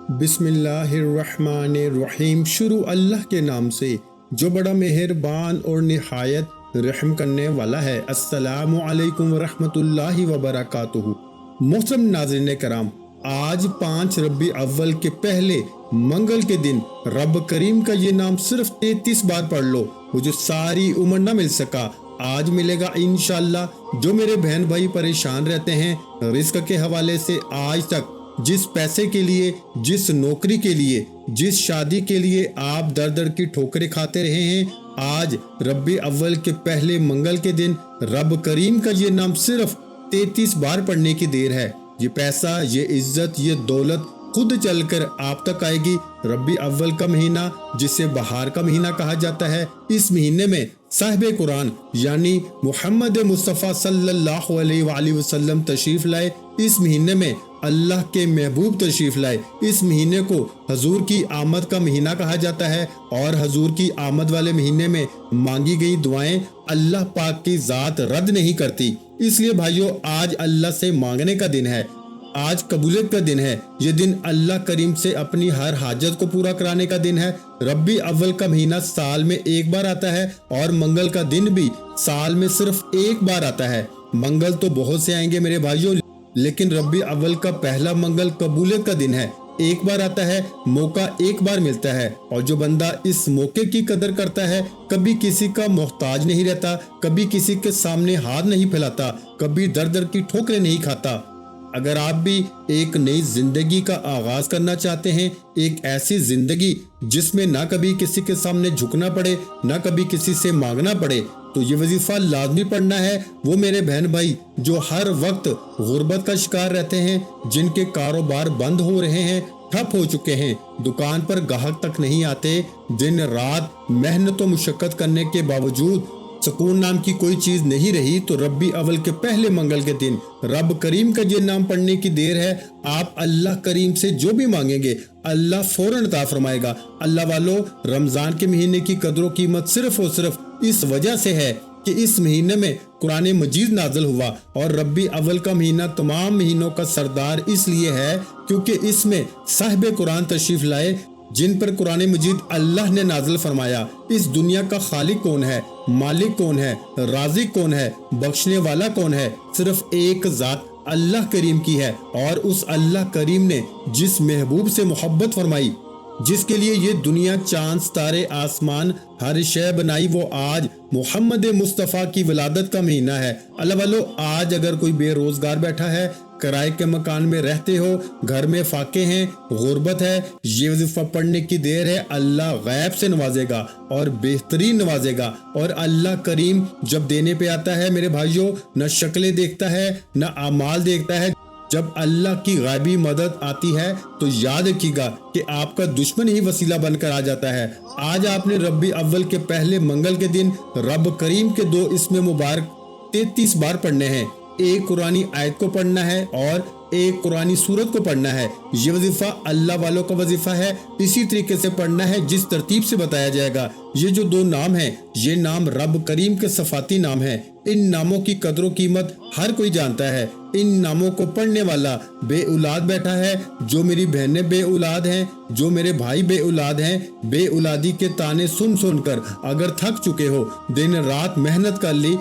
بسم اللہ الرحمن الرحیم۔ شروع اللہ کے نام سے جو بڑا مہربان اور نہایت رحم کرنے والا ہے۔ السلام علیکم ورحمۃ اللہ وبرکاتہ۔ محترم ناظرین کرام، آج 5 ربیع اول کے پہلے منگل کے دن رب کریم کا یہ نام صرف 33 بار پڑھ لو، وہ جو ساری عمر نہ مل سکا آج ملے گا انشاءاللہ۔ جو میرے بہن بھائی پریشان رہتے ہیں رزق کے حوالے سے، آج تک جس پیسے کے لیے، جس نوکری کے لیے، جس شادی کے لیے آپ در در کی ٹھوکریں کھاتے رہے ہیں، آج ربیع اول کے پہلے منگل کے دن رب کریم کا یہ نام صرف 33 بار پڑھنے کی دیر ہے۔ یہ پیسہ، یہ عزت، یہ دولت خود چل کر آپ تک آئے گی۔ ربیع اول کا مہینہ جسے بہار کا مہینہ کہا جاتا ہے، اس مہینے میں صاحب قرآن یعنی محمد مصطفیٰ صلی اللہ علیہ وآلہ وسلم تشریف لائے۔ اس مہینے میں اللہ کے محبوب تشریف لائے۔ اس مہینے کو حضور کی آمد کا مہینہ کہا جاتا ہے، اور حضور کی آمد والے مہینے میں مانگی گئی دعائیں اللہ پاک کی ذات رد نہیں کرتی۔ اس لیے بھائیو، آج اللہ سے مانگنے کا دن ہے، آج قبولیت کا دن ہے۔ یہ دن اللہ کریم سے اپنی ہر حاجت کو پورا کرانے کا دن ہے۔ ربیع اول کا مہینہ سال میں ایک بار آتا ہے، اور منگل کا دن بھی سال میں صرف ایک بار آتا ہے۔ منگل تو بہت سے آئیں گے میرے بھائیوں، لیکن ربیع اول کا پہلا منگل قبولیت کا دن ہے۔ ایک بار آتا ہے، موقع ایک بار ملتا ہے، اور جو بندہ اس موقع کی قدر کرتا ہے کبھی کسی کا محتاج نہیں رہتا، کبھی کسی کے سامنے ہاتھ نہیں پھیلاتا، کبھی در در کی ٹھوکریں نہیں کھاتا۔ اگر آپ بھی ایک نئی زندگی کا آغاز کرنا چاہتے ہیں، ایک ایسی زندگی جس میں نہ کبھی کسی کے سامنے جھکنا پڑے، نہ کبھی کسی سے مانگنا پڑے، تو یہ وظیفہ لازمی پڑھنا ہے۔ وہ میرے بہن بھائی جو ہر وقت غربت کا شکار رہتے ہیں، جن کے کاروبار بند ہو رہے ہیں، ٹھپ ہو چکے ہیں، دکان پر گاہک تک نہیں آتے، دن رات محنت و مشقت کرنے کے باوجود سکون نام کی کوئی چیز نہیں رہی، تو ربیع اول کے پہلے منگل کے دن رب کریم کا یہ نام پڑھنے کی دیر ہے۔ آپ اللہ کریم سے جو بھی مانگیں گے اللہ فوراً عطا فرمائے گا۔ اللہ والو، رمضان کے مہینے کی قدر و قیمت صرف اور صرف اس وجہ سے ہے کہ اس مہینے میں قرآن مجید نازل ہوا، اور ربیع اول کا مہینہ تمام مہینوں کا سردار اس لیے ہے کیونکہ اس میں صاحب قرآن تشریف لائے، جن پر قرآن مجید اللہ نے نازل فرمایا۔ اس دنیا کا خالق کون ہے، مالک کون ہے، رازق کون ہے، بخشنے والا کون ہے؟ صرف ایک ذات اللہ کریم کی ہے، اور اس اللہ کریم نے جس محبوب سے محبت فرمائی، جس کے لیے یہ دنیا، چاند، ستارے، آسمان، ہر شے بنائی، وہ آج محمد مصطفیٰ کی ولادت کا مہینہ ہے۔ اللہ والو، آج اگر کوئی بے روزگار بیٹھا ہے، کرائے کے مکان میں رہتے ہو، گھر میں فاقے ہیں، غربت ہے، یہ وظیفہ پڑھنے کی دیر ہے۔ اللہ غیب سے نوازے گا اور بہترین نوازے گا، اور اللہ کریم جب دینے پہ آتا ہے میرے بھائیوں، نہ شکلیں دیکھتا ہے نہ اعمال دیکھتا ہے۔ جب اللہ کی غیبی مدد آتی ہے تو یاد رکھیے گا کہ آپ کا دشمن ہی وسیلہ بن کر آ جاتا ہے۔ آج آپ نے ربیع اول کے پہلے منگل کے دن رب کریم کے 2 اسم مبارک 33 بار پڑھنے ہیں۔ ایک قرآنی آیت کو پڑھنا ہے اور ایک قرآنی سورت کو پڑھنا ہے۔ یہ وظیفہ اللہ والوں کا وظیفہ ہے، اسی طریقے سے پڑھنا ہے جس ترتیب سے بتایا جائے گا۔ یہ جو 2 نام ہیں، یہ نام رب کریم کے صفاتی نام ہیں۔ ان ناموں کی قدر و قیمت ہر کوئی جانتا ہے۔ ان ناموں کو پڑھنے والا بے اولاد بیٹھا ہے، جو میری بہنیں بے اولاد ہیں، جو میرے بھائی بے اولاد ہیں، بے اولادی کے تانے سن سن کر اگر تھک چکے ہو، دن رات محنت کر لی،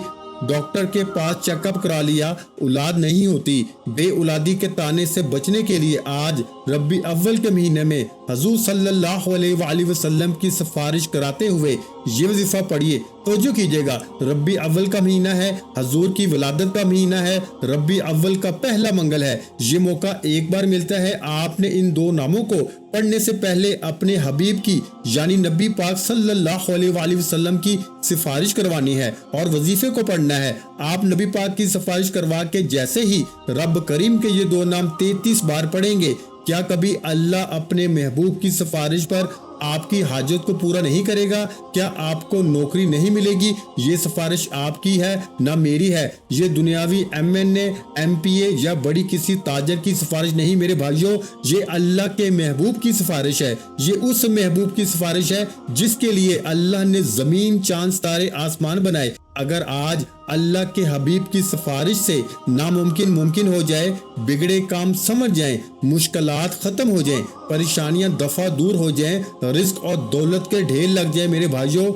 ڈاکٹر کے پاس چیک اپ کرا لیا، اولاد نہیں ہوتی، بے اولادی کے تانے سے بچنے کے لیے آج ربیع اول کے مہینے میں حضور صلی اللہ علیہ وآلہ وسلم کی سفارش کراتے ہوئے یہ وظیفہ پڑھیے۔ توجہ کیجئے گا، ربیع اول کا مہینہ ہے، حضور کی ولادت کا مہینہ ہے، ربیع اول کا پہلا منگل ہے۔ یہ موقع ایک بار ملتا ہے۔ آپ نے ان 2 ناموں کو پڑھنے سے پہلے اپنے حبیب کی یعنی نبی پاک صلی اللہ علیہ وآلہ وسلم کی سفارش کروانی ہے، اور وظیفے کو پڑھنا ہے۔ آپ نبی پاک کی سفارش کروا کے جیسے ہی رب کریم کے یہ 2 نام 33 بار پڑھیں گے، کیا کبھی اللہ اپنے محبوب کی سفارش پر آپ کی حاجت کو پورا نہیں کرے گا؟ کیا آپ کو نوکری نہیں ملے گی؟ یہ سفارش آپ کی ہے نہ میری ہے۔ یہ دنیاوی MNA MPA یا بڑی کسی تاجر کی سفارش نہیں میرے بھائیوں، یہ اللہ کے محبوب کی سفارش ہے۔ یہ اس محبوب کی سفارش ہے جس کے لیے اللہ نے زمین، چاند، ستارے، آسمان بنائے۔ اگر آج اللہ کے حبیب کی سفارش سے ناممکن ممکن ہو جائے، بگڑے کام سمجھ جائیں، مشکلات ختم ہو جائیں، پریشانیاں دفع دور ہو جائیں، رزق اور دولت کے ڈھیر لگ جائیں میرے بھائیوں،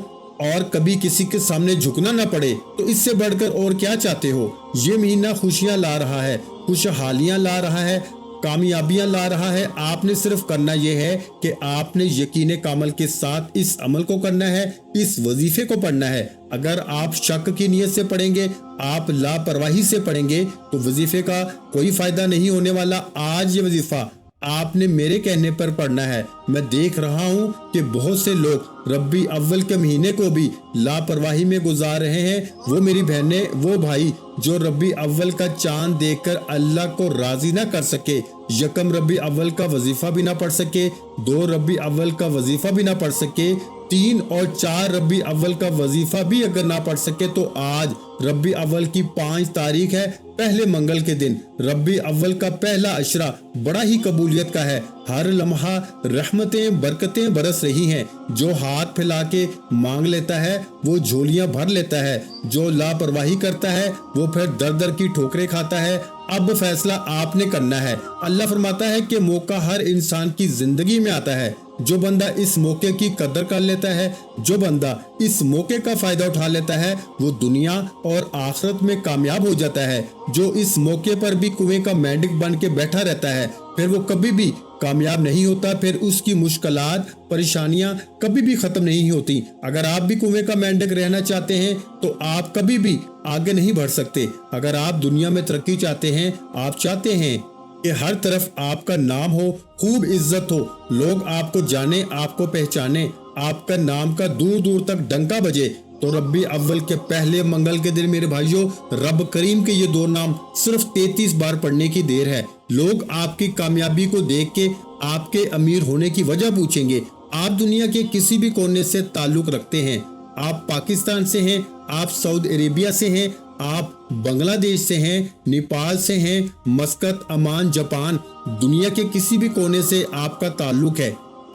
اور کبھی کسی کے سامنے جھکنا نہ پڑے، تو اس سے بڑھ کر اور کیا چاہتے ہو؟ یہ مہینہ خوشیاں لا رہا ہے، خوشحالیاں لا رہا ہے، کامیابیاں لا رہا ہے۔ آپ نے صرف کرنا یہ ہے کہ آپ نے یقین کامل کے ساتھ اس عمل کو کرنا ہے، اس وظیفے کو پڑھنا ہے۔ اگر آپ شک کی نیت سے پڑھیں گے، آپ لاپرواہی سے پڑھیں گے، تو وظیفے کا کوئی فائدہ نہیں ہونے والا۔ آج یہ وظیفہ آپ نے میرے کہنے پر پڑھنا ہے۔ میں دیکھ رہا ہوں کہ بہت سے لوگ ربیع اول کے مہینے کو بھی لاپرواہی میں گزار رہے ہیں۔ وہ میری بہنیں، وہ بھائی جو ربیع اول کا چاند دیکھ کر اللہ کو راضی نہ کر سکے، یکم ربیع اول کا وظیفہ بھی نہ پڑھ سکے، 2 ربیع اول کا وظیفہ بھی نہ پڑھ سکے، 3 اور 4 ربیع اول کا وظیفہ بھی اگر نہ پڑھ سکے، تو آج ربیع اول کی 5 تاریخ ہے، پہلے منگل کے دن۔ ربیع اول کا پہلا عشرہ بڑا ہی قبولیت کا ہے، ہر لمحہ رحمتیں برکتیں برس رہی ہیں۔ جو ہاتھ پھیلا کے مانگ لیتا ہے وہ جھولیاں بھر لیتا ہے، جو لاپرواہی کرتا ہے وہ پھر در در کی ٹھوکریں کھاتا ہے۔ اب فیصلہ آپ نے کرنا ہے۔ اللہ فرماتا ہے کہ موقع ہر انسان کی زندگی میں آتا ہے۔ جو بندہ اس موقع کی قدر کر لیتا ہے، جو بندہ اس موقع کا فائدہ اٹھا لیتا ہے، وہ دنیا اور آخرت میں کامیاب ہو جاتا ہے۔ جو اس موقع پر بھی کنویں کا مینڈک بن کے بیٹھا رہتا ہے، پھر وہ کبھی بھی کامیاب نہیں ہوتا، پھر اس کی مشکلات پریشانیاں کبھی بھی ختم نہیں ہوتی۔ اگر آپ بھی کنویں کا مینڈک رہنا چاہتے ہیں تو آپ کبھی بھی آگے نہیں بڑھ سکتے۔ اگر آپ دنیا میں ترقی چاہتے ہیں، آپ چاہتے ہیں کہ ہر طرف آپ کا نام ہو، خوب عزت ہو، لوگ آپ کو جانے، آپ کو پہچانے، آپ کا نام کا دور دور تک ڈنکا بجے، تو ربیع اول کے پہلے منگل کے دن میرے بھائیوں، رب کریم کے یہ 2 نام صرف 33 بار پڑھنے کی دیر ہے۔ لوگ آپ کی کامیابی کو دیکھ کے آپ کے امیر ہونے کی وجہ پوچھیں گے۔ آپ دنیا کے کسی بھی کونے سے تعلق رکھتے ہیں، آپ پاکستان سے ہیں، آپ سعودی عربیہ سے ہیں، آپ بنگلہ دیش سے ہیں، نیپال سے ہیں، مسقط، عمان، جاپان، دنیا کے کسی بھی کونے سے آپ کا تعلق ہے۔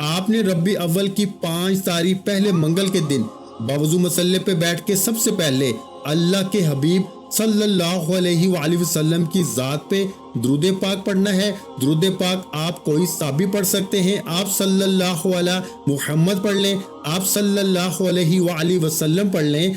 آپ نے ربیع اول کی 5 تاریخ پہلے منگل کے دن باوضو مسلح پہ بیٹھ کے سب سے پہلے اللہ کے حبیب صلی اللہ علیہ وآلہ وسلم کی ذات پہ درود پاک پڑھنا ہے۔ درود پاک آپ کوئی سا بھی پڑھ سکتے ہیں، آپ صلی اللہ علیہ محمد پڑھ لیں، آپ صلی اللہ علیہ وآلہ وسلم پڑھ لیں،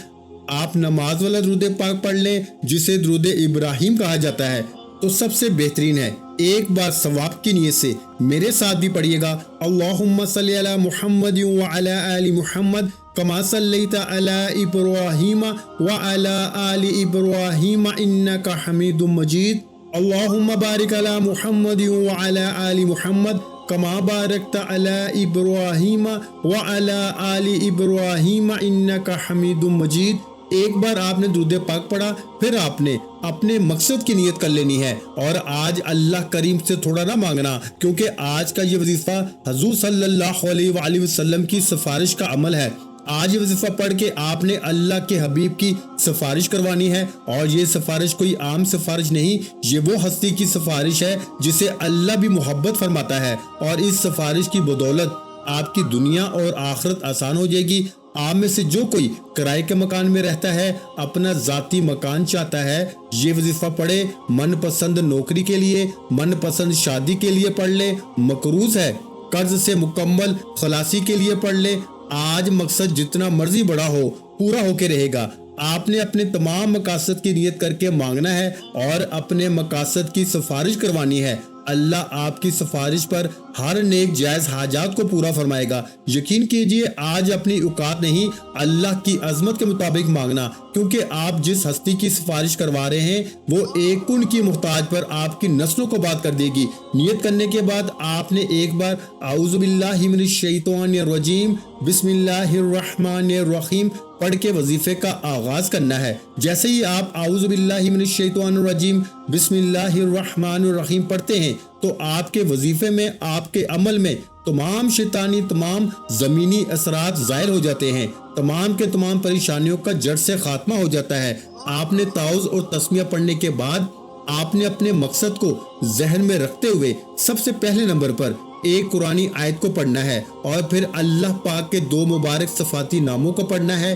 آپ نماز والا درود پاک پڑھ لیں جسے درود ابراہیم کہا جاتا ہے، تو سب سے بہترین ہے۔ ایک بار ثواب کی نیت سے میرے ساتھ بھی پڑھیے گا، اللہم صلی علی محمد وعلی آل محمد کما صلیت علی ابراہیم وعلی آل ابراہیم انک حمید مجید، اللہم بارک علی محمد وعلی آل محمد کما بارکت علی ابراہیم وعلی آل ابراہیم انک حمید مجید۔ ایک بار آپ نے درود پاک پڑھا، پھر آپ نے اپنے مقصد کی نیت کر لینی ہے، اور آج اللہ کریم سے تھوڑا نہ مانگنا، کیونکہ آج کا یہ وظیفہ حضور صلی اللہ علیہ وآلہ وسلم کی سفارش کا عمل ہے۔ آج یہ وظیفہ پڑھ کے آپ نے اللہ کے حبیب کی سفارش کروانی ہے، اور یہ سفارش کوئی عام سفارش نہیں، یہ وہ ہستی کی سفارش ہے جسے اللہ بھی محبت فرماتا ہے، اور اس سفارش کی بدولت آپ کی دنیا اور آخرت آسان ہو جائے گی۔ آپ میں سے جو کوئی کرائے کے مکان میں رہتا ہے، اپنا ذاتی مکان چاہتا ہے، یہ وظیفہ پڑھے، من پسند نوکری کے لیے، من پسند شادی کے لیے پڑھ لے، مقروض ہے، قرض سے مکمل خلاصی کے لیے پڑھ لے۔ آج مقصد جتنا مرضی بڑا ہو، پورا ہو کے رہے گا۔ آپ نے اپنے تمام مقاصد کی نیت کر کے مانگنا ہے اور اپنے مقاصد کی سفارش کروانی ہے۔ اللہ آپ کی سفارش پر ہر نیک جائز حاجات کو پورا فرمائے گا۔ یقین کیجئے آج اپنی اوقات نہیں، اللہ کی عظمت کے مطابق مانگنا، کیونکہ آپ جس ہستی کی سفارش کروا رہے ہیں وہ ایک کن کی محتاج پر آپ کی نسلوں کو بات کر دے گی۔ نیت کرنے کے بعد آپ نے ایک بار اعوذ باللہ من الشیطان الرجیم بسم اللہ الرحمن الرحیم پڑھ کے وظیفے کا آغاز کرنا ہے۔ جیسے ہی آپ اعوذ باللہ من الشیطان الرجیم بسم اللہ الرحمن الرحیم پڑھتے ہیں تو آپ کے وظیفے میں، آپ کے عمل میں تمام شیطانی، تمام زمینی اثرات ظاہر ہو جاتے ہیں، تمام کے تمام پریشانیوں کا جڑ سے خاتمہ ہو جاتا ہے۔ آپ نے تعوذ اور تسمیہ پڑھنے کے بعد آپ نے اپنے مقصد کو ذہن میں رکھتے ہوئے سب سے پہلے نمبر پر ایک قرآنی آیت کو پڑھنا ہے، اور پھر اللہ پاک کے 2 مبارک صفاتی ناموں کو پڑھنا ہے،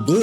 2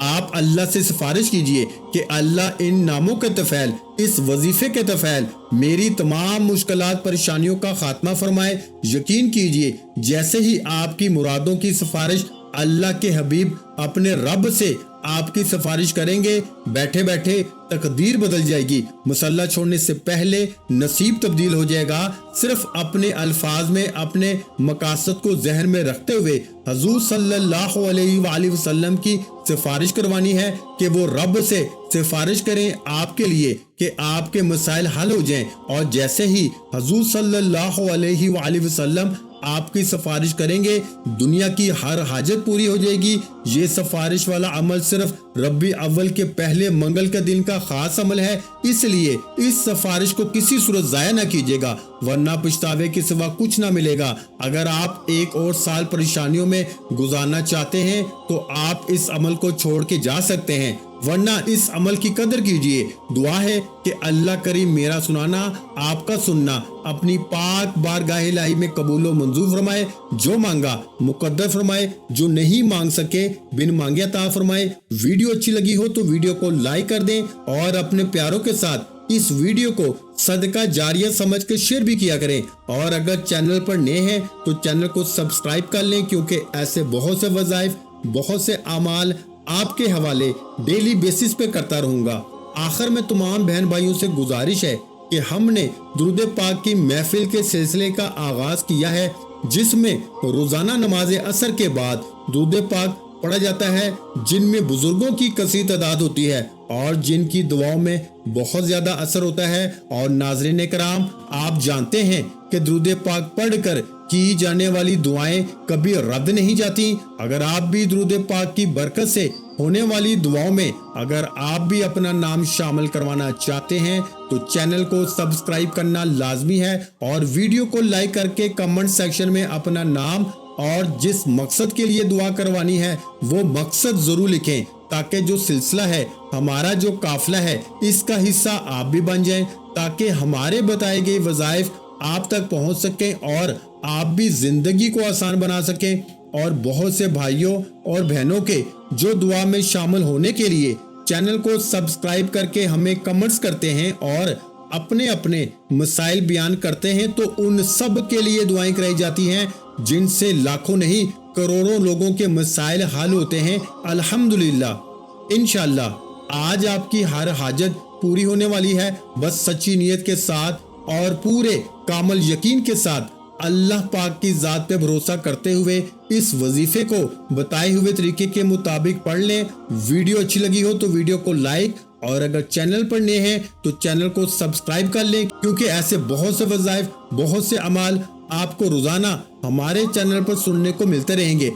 آپ اللہ سے سفارش کیجئے کہ اللہ ان ناموں کے تفعیل، اس وظیفے کے تفعیل میری تمام مشکلات پریشانیوں کا خاتمہ فرمائے۔ یقین کیجئے جیسے ہی آپ کی مرادوں کی سفارش اللہ کے حبیب اپنے رب سے آپ کی سفارش کریں گے، بیٹھے بیٹھے تقدیر بدل جائے گی، مسلح چھوڑنے سے پہلے نصیب تبدیل ہو جائے گا۔ صرف اپنے الفاظ میں اپنے مقاصد کو ذہن میں رکھتے ہوئے حضور صلی اللہ علیہ وآلہ وسلم کی سفارش کروانی ہے کہ وہ رب سے سفارش کریں آپ کے لیے کہ آپ کے مسائل حل ہو جائیں، اور جیسے ہی حضور صلی اللہ علیہ وآلہ وسلم آپ کی سفارش کریں گے دنیا کی ہر حاجت پوری ہو جائے گی۔ یہ سفارش والا عمل صرف ربیع اول کے پہلے منگل کے دن کا خاص عمل ہے، اس لیے اس سفارش کو کسی صورت ضائع نہ کیجیے گا، ورنہ پچھتاوے کے سوا کچھ نہ ملے گا۔ اگر آپ ایک اور سال پریشانیوں میں گزارنا چاہتے ہیں تو آپ اس عمل کو چھوڑ کے جا سکتے ہیں، ورنہ اس عمل کی قدر کیجئے۔ دعا ہے کہ اللہ کریم میرا سنانا، آپ کا سننا اپنی پاک بارگاہ الہی میں قبول و منظور فرمائے، جو مانگا مقدر فرمائے، جو نہیں مانگ سکے بن مانگے عطا فرمائے۔ ویڈیو اچھی لگی ہو تو ویڈیو کو لائک کر دیں اور اپنے پیاروں کے ساتھ اس ویڈیو کو صدقہ جاریہ سمجھ کے شیئر بھی کیا کریں، اور اگر چینل پر نئے ہیں تو چینل کو سبسکرائب کر لیں، کیونکہ ایسے بہت سے وظائف، بہت سے اعمال آپ کے حوالے ڈیلی بیسس پہ کرتا رہوں گا۔ آخر میں تمام بہن بھائیوں سے گزارش ہے کہ ہم نے درود پاک کی محفل کے سلسلے کا آغاز کیا ہے، جس میں روزانہ نماز عصر کے بعد درود پاک پڑھا جاتا ہے، جن میں بزرگوں کی کثیر تعداد ہوتی ہے اور جن کی دعاؤں میں بہت زیادہ اثر ہوتا ہے۔ اور ناظرین کرام، آپ جانتے ہیں کہ درود پاک پڑھ کر کی جانے والی دعائیں کبھی رد نہیں جاتی۔ اگر آپ بھی درود پاک کی برکت سے ہونے والی دعاؤں میں اگر آپ بھی اپنا نام شامل کروانا چاہتے ہیں تو چینل کو سبسکرائب کرنا لازمی ہے، اور ویڈیو کو لائک کر کے کمنٹ سیکشن میں اپنا نام اور جس مقصد کے لیے دعا کروانی ہے وہ مقصد ضرور لکھیں، تاکہ جو سلسلہ ہے، ہمارا جو قافلہ ہے، اس کا حصہ آپ بھی بن جائیں، تاکہ ہمارے بتائے گئے وظائف آپ تک پہنچ سکیں اور آپ بھی زندگی کو آسان بنا سکیں۔ اور بہت سے بھائیوں اور بہنوں کے جو دعا میں شامل ہونے کے لیے چینل کو سبسکرائب کر کے ہمیں کمنٹس کرتے ہیں اور اپنے اپنے مسائل بیان کرتے ہیں، تو ان سب کے لیے دعائیں کرائی جاتی ہیں، جن سے لاکھوں نہیں کروڑوں لوگوں کے مسائل حل ہوتے ہیں الحمدللہ۔ انشاءاللہ آج آپ کی ہر حاجت پوری ہونے والی ہے، بس سچی نیت کے ساتھ اور پورے کامل یقین کے ساتھ اللہ پاک کی ذات پہ بھروسہ کرتے ہوئے اس وظیفے کو بتائے ہوئے طریقے کے مطابق پڑھ لیں۔ ویڈیو اچھی لگی ہو تو ویڈیو کو لائک، اور اگر چینل پر نئے ہیں تو چینل کو سبسکرائب کر لیں، کیونکہ ایسے بہت سے وظائف، بہت سے اعمال آپ کو روزانہ ہمارے چینل پر سننے کو ملتے رہیں گے۔